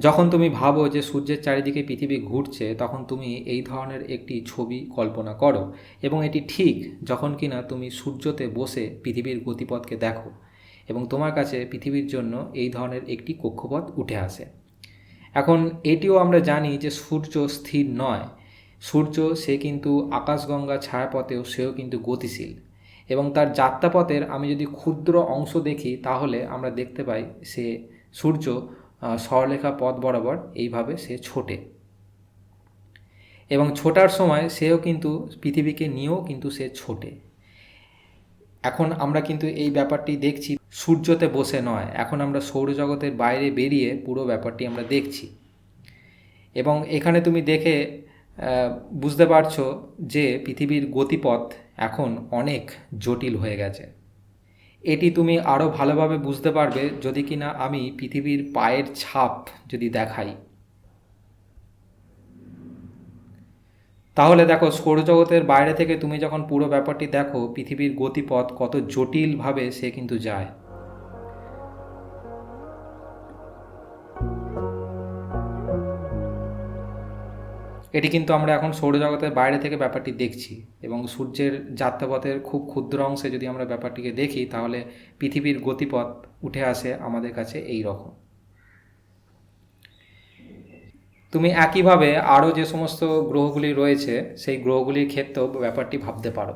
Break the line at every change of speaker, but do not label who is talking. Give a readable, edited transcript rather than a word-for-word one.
যখন তুমি ভাবো যে সূর্যের চারিদিকে পৃথিবী ঘুরছে, তখন তুমি এই ধরনের একটি ছবি কল্পনা করো, এবং এটি ঠিক যখন কিনা তুমি সূর্যতে বসে পৃথিবীর গতিপথকে দেখো এবং তোমার কাছে পৃথিবীর জন্য এই ধরনের একটি কক্ষপথ উঠে আসে। এখন এটিও আমরা জানি যে সূর্য স্থির নয়। সূর্য সে কিন্তু আকাশগঙ্গা ছায়াপথেও সেও কিন্তু গতিশীল, এবং তার যাত্রাপথের আমি যদি ক্ষুদ্র অংশ দেখি তাহলে আমরা দেখতে পাই সে সূর্য সরলরেখা পথ বরাবর এইভাবে সে ছোটে, এবং ছোটার সময় সেও কিন্তু পৃথিবীকে নিয়েও কিন্তু সে ছোটে। এখন আমরা কিন্তু এই ব্যাপারটি দেখছি সূর্যতে বসে নয়, এখন আমরা সৌরজগতের বাইরে বেরিয়ে পুরো ব্যাপারটি আমরা দেখছি। এবং এখানে তুমি দেখে বুঝতে পারছো যে পৃথিবীর গতিপথ এখন অনেক জটিল হয়ে গেছে। এটি তুমি আরও ভালোভাবে বুঝতে পারবে যদি কিনা আমি পৃথিবীর পায়ের ছাপ যদি দেখাই। তাহলে দেখো, সৌরজগতের বাইরে থেকে তুমি যখন পুরো ব্যাপারটি দেখো, পৃথিবীর গতিপথ কত জটিলভাবে সে কিন্তু যায়। এটি কিন্তু আমরা এখন সৌরজগতের বাইরে থেকে ব্যাপারটি দেখছি, এবং সূর্যের যাত্রাপথের খুব ক্ষুদ্র অংশে যদি আমরা ব্যাপারটিকে দেখি তাহলে পৃথিবীর গতিপথ উঠে আসে আমাদের কাছে এই রকম। তুমি একইভাবে আরও যে সমস্ত গ্রহগুলি রয়েছে সেই গ্রহগুলির ক্ষেত্রেও ব্যাপারটি ভাবতে পারো।